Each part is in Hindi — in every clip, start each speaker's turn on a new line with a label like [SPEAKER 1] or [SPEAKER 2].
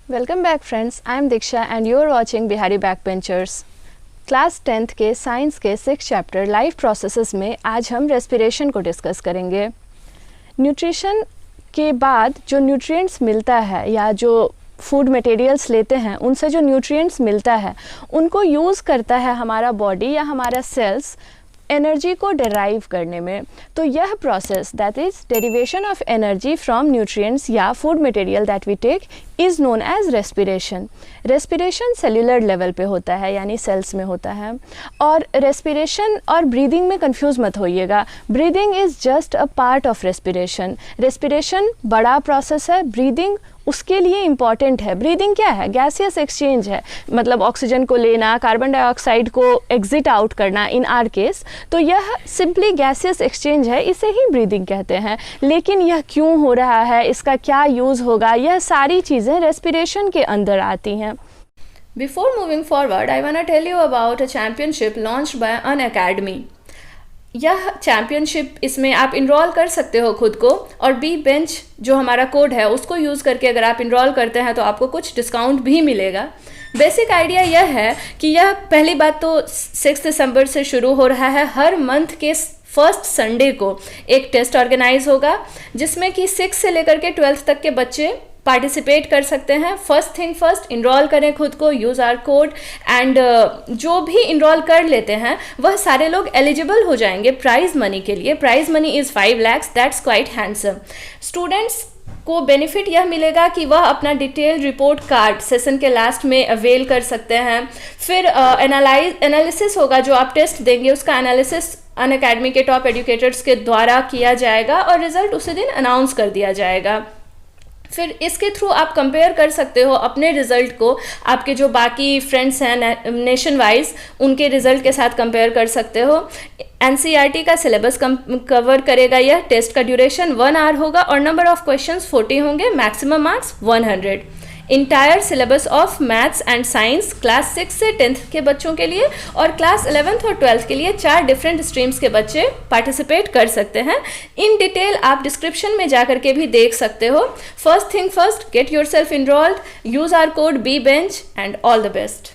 [SPEAKER 1] Welcome back friends, I am Diksha and you are watching Bihari backbenchers. Class 10th के साइंस के 6th चैप्टर लाइफ प्रोसेसेस में आज हम रेस्पिरेशन को डिस्कस करेंगे। न्यूट्रिशन के बाद जो न्यूट्रिएंट्स मिलता है या जो फूड मटेरियल्स लेते हैं उनसे जो न्यूट्रिएंट्स मिलता है उनको यूज़ करता है हमारा बॉडी या हमारा सेल्स एनर्जी को डिराइव करने में। तो यह process that is derivation of energy from nutrients या food material that we take is known as respiration. Respiration cellular level पे होता है यानी सेल्स में होता है। और रेस्पिरेशन और ब्रीदिंग में कंफ्यूज मत होइएगा। Breathing is just a part of respiration. Respiration बड़ा प्रोसेस है, ब्रीदिंग उसके लिए इम्पॉर्टेंट है। ब्रीदिंग क्या है? गैसियस एक्सचेंज है, मतलब ऑक्सीजन को लेना, कार्बन डाइऑक्साइड को एग्जिट आउट करना इन आर केस। तो यह सिंपली गैसियस एक्सचेंज है, इसे ही ब्रीदिंग कहते हैं। लेकिन यह क्यों हो रहा है, इसका क्या यूज़ होगा, यह सारी चीज़ें रेस्पिरेशन के अंदर आती हैं।
[SPEAKER 2] Before moving forward, I want to tell you about a championship launched by Unacademy. यह चैम्पियनशिप, इसमें आप इनरोल कर सकते हो खुद को, और बी बेंच जो हमारा कोड है उसको यूज़ करके अगर आप इनरोल करते हैं तो आपको कुछ डिस्काउंट भी मिलेगा। बेसिक आइडिया यह है कि यह पहली बात तो 6 दिसंबर से शुरू हो रहा है। हर मंथ के फर्स्ट संडे को एक टेस्ट ऑर्गेनाइज होगा जिसमें कि 6 से लेकर के 12th तक के बच्चे पार्टिसिपेट कर सकते हैं। फर्स्ट थिंग फर्स्ट, इनरोल करें खुद को, यूज़ आर कोड, एंड जो भी इनरोल कर लेते हैं वह सारे लोग एलिजिबल हो जाएंगे प्राइज मनी के लिए। Prize money is 5 lakhs, that's quite handsome. Students को बेनिफिट यह मिलेगा कि वह अपना डिटेल रिपोर्ट कार्ड सेशन के लास्ट में अवेल कर सकते हैं। फिर एनालिसिस होगा, जो आप टेस्ट देंगे उसका एनालिसिस अनअकैडमी के टॉप एजुकेटर्स के द्वारा किया जाएगा और रिजल्ट उसी दिन अनाउंस कर दिया जाएगा। फिर इसके थ्रू आप कंपेयर कर सकते हो अपने रिज़ल्ट को आपके जो बाकी फ्रेंड्स हैं नेशन वाइज उनके रिज़ल्ट के साथ कंपेयर कर सकते हो। एनसीईआरटी का सिलेबस कवर करेगा यह। टेस्ट का ड्यूरेशन 1 hour होगा और नंबर ऑफ क्वेश्चंस 40 होंगे, maximum marks 100। Entire syllabus of maths and science class 6 से 10th के बच्चों के लिए और क्लास 11th और 12th के लिए 4 डिफरेंट स्ट्रीम्स के बच्चे पार्टिसिपेट कर सकते हैं। इन डिटेल आप डिस्क्रिप्शन में जाकर के भी देख सकते हो। First thing first, get yourself enrolled, use our code B bench and all the best.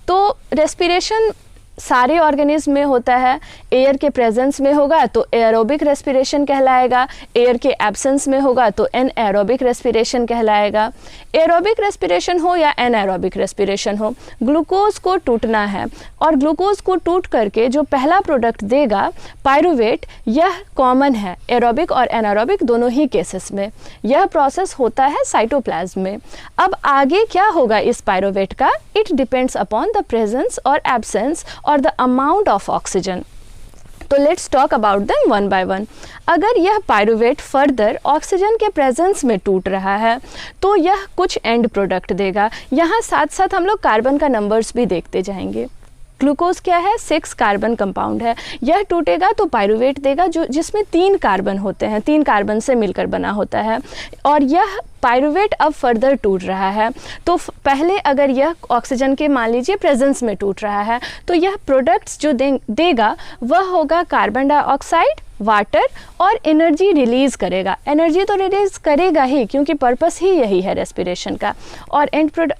[SPEAKER 1] तो रेस्पिरेशन सारे ऑर्गेनिज्म में होता है। एयर के प्रेजेंस में होगा तो एरोबिक रेस्पिरेशन कहलाएगा, एयर के एब्सेंस में होगा तो एनएरोबिक रेस्पिरेशन कहलाएगा। एरोबिक रेस्पिरेशन हो या एनएरोबिक रेस्पिरेशन हो, ग्लूकोज को टूटना है और ग्लूकोज को टूट करके जो पहला प्रोडक्ट देगा पायरुवेट, यह कॉमन है एरोबिक और एनारोबिक दोनों ही केसेस में। यह प्रोसेस होता है साइटोप्लाज्म में। अब आगे क्या होगा इस पायरुवेट का, it depends upon the presence और एब्सेंस और द अमाउंट ऑफ ऑक्सीजन। तो let's talk about them one by one. अगर यह पायरुवेट फर्दर ऑक्सीजन के प्रेजेंस में टूट रहा है तो यह कुछ एंड प्रोडक्ट देगा। यहाँ साथ साथ हम लोग कार्बन का नंबर्स भी देखते जाएंगे। ग्लूकोज क्या है? 6 कार्बन कंपाउंड है। यह टूटेगा तो पायरुवेट देगा जो जिसमें 3 कार्बन होते हैं, 3 कार्बन से मिलकर बना होता है। और यह पायरुवेट अब फर्दर टूट रहा है तो पहले अगर यह ऑक्सीजन के मान लीजिए प्रेजेंस में टूट रहा है तो यह प्रोडक्ट्स जो देगा वह होगा कार्बन डाइऑक्साइड, वाटर और एनर्जी रिलीज़ करेगा। एनर्जी तो रिलीज़ करेगा ही क्योंकि पर्पस ही यही है रेस्पिरेशन का।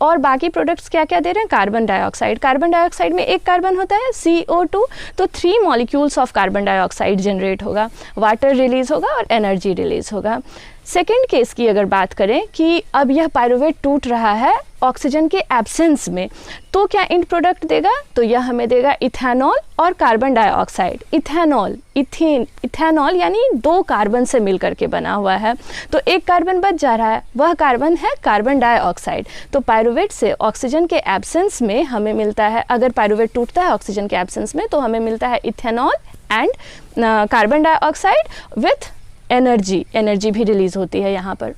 [SPEAKER 1] और बाकी प्रोडक्ट्स क्या क्या दे रहे हैं? Carbon dioxide. कार्बन डाइऑक्साइड में एक कार्बन होता है CO2, तो 3 molecules of carbon dioxide generate होगा, वाटर रिलीज़ होगा और एनर्जी रिलीज़ होगा। सेकेंड केस की अगर बात करें कि अब यह पायरुवेट टूट रहा है ऑक्सीजन के एब्सेंस में, तो क्या इंड प्रोडक्ट देगा? तो यह हमें देगा इथेनॉल और कार्बन डाइऑक्साइड। इथेनॉल यानी 2 कार्बन से मिलकर के बना हुआ है, तो एक कार्बन बच जा रहा है, वह कार्बन है कार्बन डाइऑक्साइड। तो पायरुवेट से ऑक्सीजन के एब्सेंस में हमें मिलता है, अगर पायरुवेट टूटता है ऑक्सीजन के एब्सेंस में तो हमें मिलता है ethanol and carbon dioxide with energy भी रिलीज़ होती है यहाँ पर।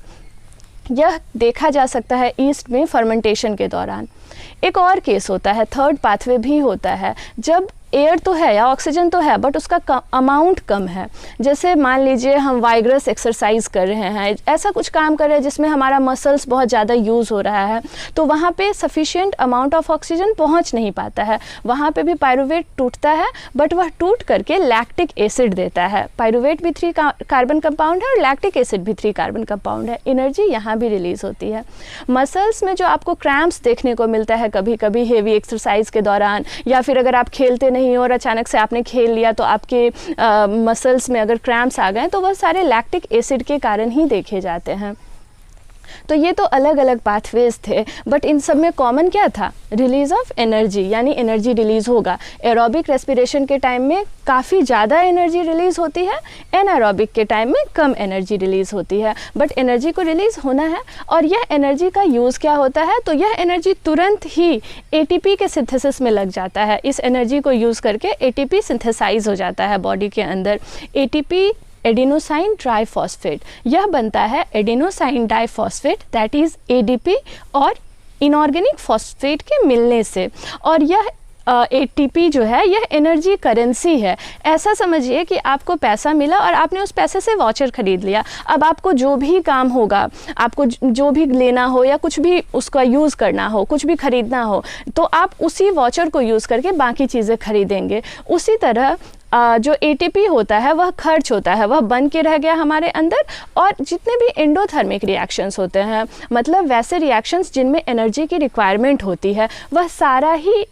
[SPEAKER 1] यह देखा जा सकता है ईस्ट में फर्मेंटेशन के दौरान। एक और केस होता है, थर्ड पाथवे भी होता है, जब एयर तो है या ऑक्सीजन तो है बट उसका अमाउंट कम है। जैसे मान लीजिए हम वाइग्रस एक्सरसाइज कर रहे हैं, ऐसा कुछ काम कर रहे हैं जिसमें हमारा मसल्स बहुत ज़्यादा यूज़ हो रहा है, तो वहाँ पे सफिशिएंट अमाउंट ऑफ ऑक्सीजन पहुँच नहीं पाता है, वहाँ पे भी पायरुवेट टूटता है बट वह टूट करके लैक्टिक एसिड देता है। पायरुवेट भी 3 कार्बन कंपाउंड है और लैक्टिक एसिड भी 3 कार्बन कंपाउंड है। एनर्जी यहाँ भी रिलीज़ होती है। मसल्स में जो आपको क्रैम्प्स देखने को मिलता है कभी कभी हेवी एक्सरसाइज के दौरान, या फिर अगर आप खेलते नहीं हो और अचानक से आपने खेल लिया तो आपके मसल्स में अगर क्रैम्प्स आ गए, तो वह सारे लैक्टिक एसिड के कारण ही देखे जाते हैं। तो ये तो अलग अलग पाथवेज थे, बट इन सब में कॉमन क्या था? रिलीज ऑफ एनर्जी, यानी एनर्जी रिलीज होगा। एरोबिक रेस्पिरेशन के टाइम में काफ़ी ज़्यादा एनर्जी रिलीज होती है, एनारोबिक के टाइम में कम एनर्जी रिलीज होती है, बट एनर्जी को रिलीज होना है। और यह एनर्जी का यूज़ क्या होता है? तो यह एनर्जी तुरंत ही एटीपी के सिंथेसिस में लग जाता है। इस एनर्जी को यूज़ करके एटीपी सिंथेसाइज हो जाता है बॉडी के अंदर। एटीपी एडिनोसाइन ट्राइफॉस्फेट, यह बनता है adenosine diphosphate, that is ADP, और इनऑर्गेनिक फॉस्फेट के मिलने से। और यह एटीपी जो है यह एनर्जी करेंसी है। ऐसा समझिए कि आपको पैसा मिला और आपने उस पैसे से वाचर खरीद लिया। अब आपको जो भी काम होगा, आपको जो भी लेना हो या कुछ भी उसका यूज़ करना हो, कुछ भी खरीदना हो, तो आप उसी वाचर को यूज़ करके बाकी चीज़ें खरीदेंगे। उसी तरह जो एटीपी होता है वह खर्च होता है, वह बन के रह गया हमारे अंदर। और जितने भी एंडोथर्मिक रिएक्शंस होते हैं, मतलब वैसे रिएक्शंस जिनमें एनर्जी की रिक्वायरमेंट होती है, वह सारा ही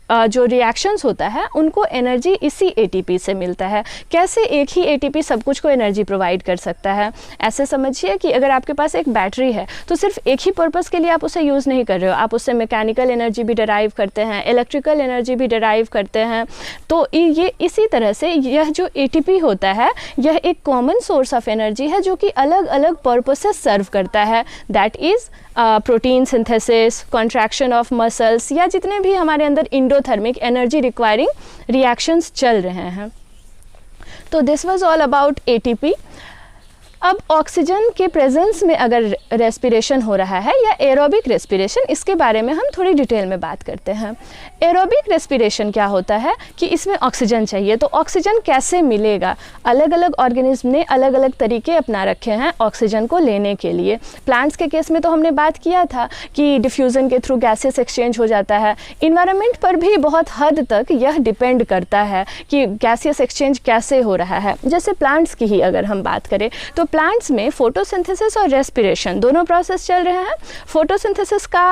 [SPEAKER 1] जो रिएक्शंस होता है उनको एनर्जी इसी एटीपी से मिलता है। कैसे एक ही एटीपी सब कुछ को एनर्जी प्रोवाइड कर सकता है? ऐसे समझिए कि अगर आपके पास एक बैटरी है तो सिर्फ एक ही पर्पस के लिए आप उसे यूज़ नहीं कर रहे हो, आप उससे मैकेनिकल एनर्जी भी डिराइव करते हैं, इलेक्ट्रिकल एनर्जी भी डिराइव करते हैं। तो ये इसी तरह से यह जो एटीपी होता है यह एक कॉमन सोर्स ऑफ एनर्जी है जो कि अलग अलग पर्पसेस सर्व करता है। That is protein synthesis, contraction of muscles, या जितने भी हमारे अंदर इंडोथर्मिक एनर्जी रिक्वायरिंग रिएक्शंस चल रहे हैं। तो this was all about ATP. अब ऑक्सीजन के प्रेजेंस में अगर रेस्पिरेशन हो रहा है या एरोबिक रेस्पिरेशन, इसके बारे में हम थोड़ी डिटेल में बात करते हैं। एरोबिक रेस्पिरेशन क्या होता है कि इसमें ऑक्सीजन चाहिए, तो ऑक्सीजन कैसे मिलेगा? अलग अलग ऑर्गेनिज्म ने अलग अलग तरीके अपना रखे हैं ऑक्सीजन को लेने के लिए। प्लांट्स के केस में तो हमने बात किया था कि डिफ्यूज़न के थ्रू गैसेस एक्सचेंज हो जाता है। इन्वायरमेंट पर भी बहुत हद तक यह डिपेंड करता है कि गैसियस एक्सचेंज कैसे हो रहा है। जैसे प्लांट्स की ही अगर हम बात करें तो प्लांट्स में फोटोसिंथेसिस और रेस्पिरेशन दोनों प्रोसेस चल रहे हैं। फोटोसिंथेसिस का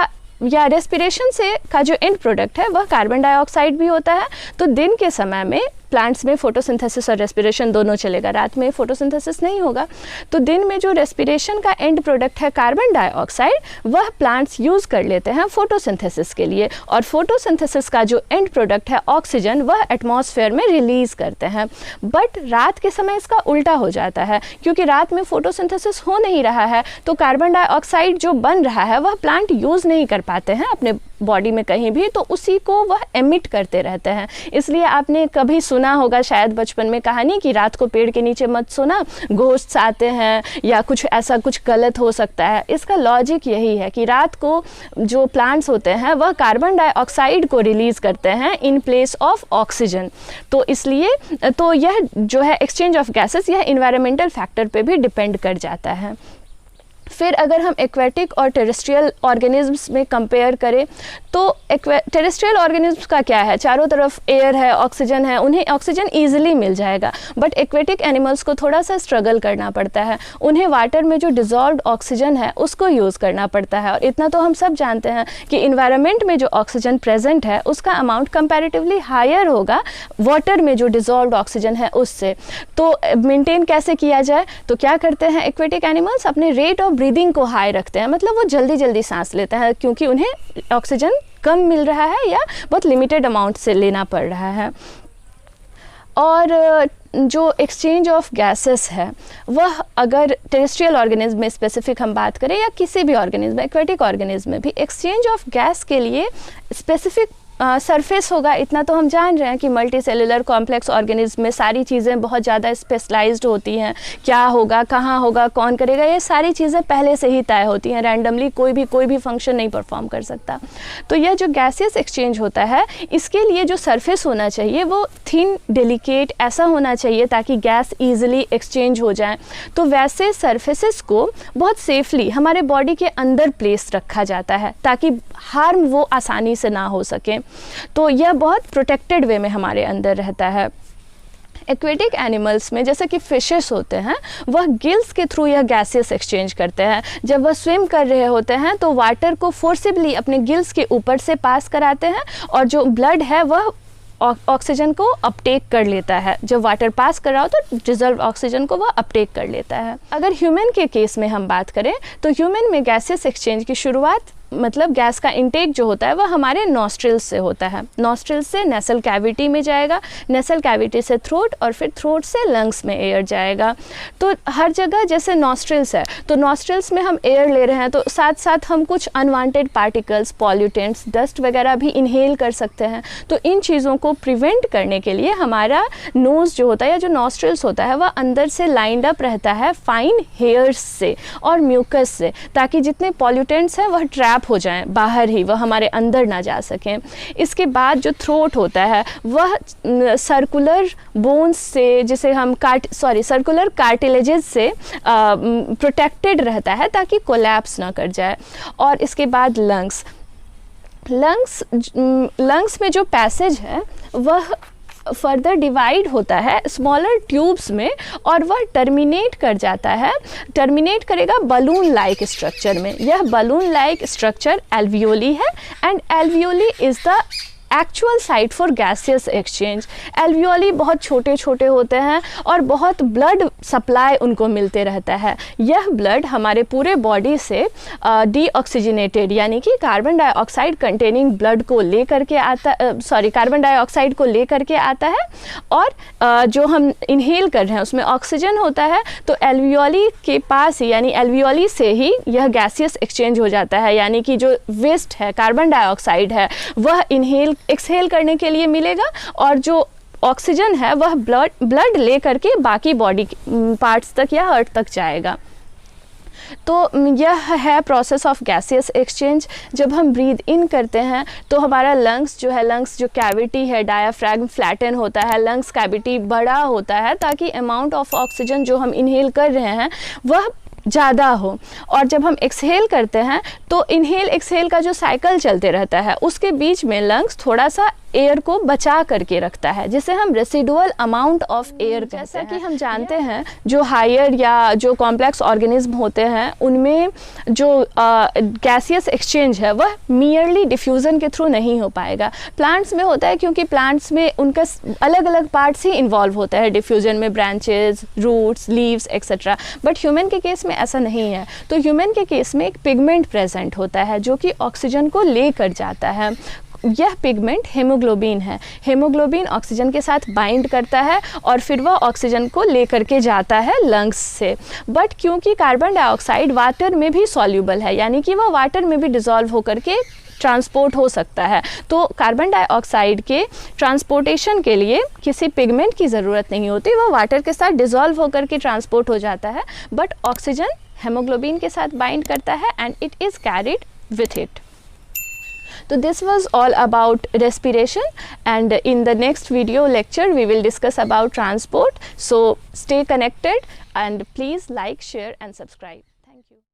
[SPEAKER 1] या रेस्पिरेशन से का जो एंड प्रोडक्ट है वह कार्बन डाइऑक्साइड भी होता है। तो दिन के समय में प्लांट्स में फोटोसिंथेसिस और रेस्पिरेशन दोनों चलेगा, रात में फोटोसिंथेसिस नहीं होगा। तो दिन में जो रेस्पिरेशन का एंड प्रोडक्ट है कार्बन डाइऑक्साइड, वह प्लांट्स यूज़ कर लेते हैं फोटोसिंथेसिस के लिए, और फोटोसिंथेसिस का जो एंड प्रोडक्ट है ऑक्सीजन, वह एटमॉस्फेयर में रिलीज़ करते हैं। बट रात के समय इसका उल्टा हो जाता है, क्योंकि रात में फोटोसिंथेसिस हो नहीं रहा है, तो कार्बन डाइऑक्साइड जो बन रहा है वह प्लांट यूज़ नहीं कर पाते हैं अपने बॉडी में कहीं भी, तो उसी को वह एमिट करते रहते हैं। इसलिए आपने कभी सुना होगा शायद बचपन में कहानी कि रात को पेड़ के नीचे मत सोना, घोस्ट आते हैं या कुछ ऐसा कुछ गलत हो सकता है। इसका लॉजिक यही है कि रात को जो प्लांट्स होते हैं वह कार्बन डाइऑक्साइड को रिलीज़ करते हैं इन प्लेस ऑफ ऑक्सीजन। तो इसलिए तो यह जो है एक्सचेंज ऑफ गैसेस, यह इन्वायरमेंटल फैक्टर पे भी डिपेंड कर जाता है। फिर अगर हम एक्वेटिक और टेरेस्ट्रियल ऑर्गेनिज्म्स में कंपेयर करें तो टेरेस्ट्रियल ऑर्गेनिज्म्स का क्या है, चारों तरफ एयर है, ऑक्सीजन है, उन्हें ऑक्सीजन ईजिली मिल जाएगा। बट एक्वेटिक एनिमल्स को थोड़ा सा स्ट्रगल करना पड़ता है, उन्हें वाटर में जो डिजॉल्व्ड ऑक्सीजन है उसको यूज़ करना पड़ता है। और इतना तो हम सब जानते हैं कि इन्वायरमेंट में जो ऑक्सीजन प्रेजेंट है उसका अमाउंट कंपैरेटिवली हायर होगा वाटर में जो डिजॉल्व्ड ऑक्सीजन है उससे। तो मेंटेन कैसे किया जाए, तो क्या करते हैं एक्वेटिक एनिमल्स, अपने रेट ऑफ ब्रीदिंग को हाई रखते हैं, मतलब वो जल्दी जल्दी सांस लेते हैं क्योंकि उन्हें ऑक्सीजन कम मिल रहा है या बहुत लिमिटेड अमाउंट से लेना पड़ रहा है। और जो एक्सचेंज ऑफ गैसेस है वह अगर टेरेस्ट्रियल ऑर्गेनिज्म में स्पेसिफिक हम बात करें या किसी भी ऑर्गेनिज्म, एक्वेटिक ऑर्गेनिज्म में भी एक्सचेंज ऑफ गैस के लिए स्पेसिफिक सरफेस होगा, इतना तो हम जान रहे हैं कि मल्टी सेलुलर कॉम्प्लेक्स ऑर्गेनिज्म में सारी चीज़ें बहुत ज़्यादा स्पेशलाइज्ड होती हैं। क्या होगा, कहाँ होगा, कौन करेगा, ये सारी चीज़ें पहले से ही तय होती हैं। रैंडमली कोई भी फंक्शन नहीं परफॉर्म कर सकता। तो यह जो गैसियस एक्सचेंज होता है, इसके लिए जो सरफेस होना चाहिए वो थिन, डेलिकेट ऐसा होना चाहिए ताकि गैस ईजिली एक्सचेंज हो जाए। तो वैसे सरफेसेस को बहुत सेफली हमारे बॉडी के अंदर प्लेस रखा जाता है ताकि हार्म वो आसानी से ना हो सके। तो यह बहुत प्रोटेक्टेड वे में हमारे अंदर रहता है। एक्वेटिक एनिमल्स में जैसे कि फिशेस होते हैं, वह गिल्स के थ्रू यह गैसियस एक्सचेंज करते हैं। जब वह स्विम कर रहे होते हैं तो वाटर को फोर्सिबली अपने गिल्स के ऊपर से पास कराते हैं और जो ब्लड है वह ऑक्सीजन को अपटेक कर लेता है। जब वाटर पास कर रहा हो तो डिजॉल्व ऑक्सीजन को वह अपटेक कर लेता है। अगर ह्यूमन के केस में हम बात करें तो ह्यूमन में गैसियस एक्सचेंज की शुरुआत मतलब गैस का इंटेक जो होता है वह हमारे नॉस्ट्रिल्स से होता है। नॉस्ट्रिल्स से नेसल कैविटी में जाएगा, नेसल कैविटी से थ्रोट और फिर थ्रोट से लंग्स में एयर जाएगा। तो हर जगह जैसे नॉस्ट्रिल्स है तो नॉस्ट्रिल्स में हम एयर ले रहे हैं तो साथ साथ हम कुछ अनवांटेड पार्टिकल्स, पॉल्यूटेंट्स, डस्ट वगैरह भी इनहेल कर सकते हैं। तो इन चीज़ों को प्रिवेंट करने के लिए हमारा नोज़ जो होता है या जो नॉस्ट्रिल्स होता है वह अंदर से लाइंड अप रहता है फाइन हेयर्स से और म्यूकस से, ताकि जितने पॉल्यूटेंट्स हैं वह ट्रैप हो जाएं बाहर ही, वह हमारे अंदर ना जा सकें। इसके बाद जो थ्रोट होता है वह सर्कुलर बोन्स से, जिसे हम सर्कुलर कार्टिलेजेस से प्रोटेक्टेड रहता है ताकि कोलैप्स ना कर जाए। और इसके बाद लंग्स में जो पैसेज है वह फर्दर डिवाइड होता है स्मॉलर ट्यूब्स में और वह टर्मिनेट करेगा बलून लाइक स्ट्रक्चर में। यह बलून लाइक स्ट्रक्चर एल्वियोली है and alveoli is the actual site for gaseous exchange. Alveoli बहुत छोटे छोटे होते हैं और बहुत ब्लड सप्लाई उनको मिलते रहता है। यह ब्लड हमारे पूरे बॉडी से डीऑक्सीजनेटेड यानी कि कार्बन डाइऑक्साइड कंटेनिंग ब्लड को लेकर के कार्बन डाइऑक्साइड को लेकर के आता है और जो हम इनहेल कर रहे हैं उसमें ऑक्सीजन होता है। तो एल्वियोली के पास ही यानी एल्वियोली से ही यह गैसियस एक्सचेंज हो जाता है, यानी कि जो वेस्ट है, कार्बन डाइऑक्साइड है, वह एक्सहेल करने के लिए मिलेगा और जो ऑक्सीजन है वह ब्लड ले करके बाकी बॉडी पार्ट्स तक या अर्थ तक जाएगा। तो यह है प्रोसेस ऑफ गैसियस एक्सचेंज। जब हम ब्रीद इन करते हैं तो हमारा लंग्स जो कैविटी है, डायाफ्रैगम फ्लैटन होता है, लंग्स कैविटी बड़ा होता है ताकि अमाउंट ऑफ ऑक्सीजन जो हम इनहेल कर रहे हैं वह ज़्यादा हो। और जब हम एक्सहेल करते हैं तो इनहेल एक्सहेल का जो साइकिल चलते रहता है उसके बीच में लंग्स थोड़ा सा एयर को बचा करके रखता है, जिसे हम रेसिडुअल अमाउंट ऑफ एयर कहते हैं। जैसा कि हम जानते हैं जो हायर या जो कॉम्प्लेक्स ऑर्गेनिज्म होते हैं उनमें जो गैसियस एक्सचेंज है वह मियरली डिफ्यूज़न के थ्रू नहीं हो पाएगा। प्लांट्स में होता है क्योंकि प्लांट्स में उनका अलग अलग पार्ट्स ही इन्वॉल्व होता है डिफ्यूज़न में, branches, roots, leaves etcetera. But human के केस में ऐसा नहीं है। तो ह्यूमन के केस में एक पिगमेंट प्रेजेंट होता है जो कि ऑक्सीजन को लेकर जाता है। यह पिगमेंट हेमोग्लोबिन है। हेमोग्लोबिन ऑक्सीजन के साथ बाइंड करता है और फिर वह ऑक्सीजन को लेकर के जाता है लंग्स से। बट क्योंकि कार्बन डाइऑक्साइड वाटर में भी सॉल्यूबल है, यानी कि वह वाटर में भी डिज़ोल्व होकर के ट्रांसपोर्ट हो सकता है, तो कार्बन डाइऑक्साइड के ट्रांसपोर्टेशन के लिए किसी पिगमेंट की ज़रूरत नहीं होती, वह वाटर के साथ डिज़ोल्व होकर के ट्रांसपोर्ट हो जाता है। बट ऑक्सीजन हेमोग्लोबिन के साथ बाइंड करता है and it is carried with it. So this was all about respiration, and in the next video lecture we will discuss about transport. So stay connected and please like, share and subscribe.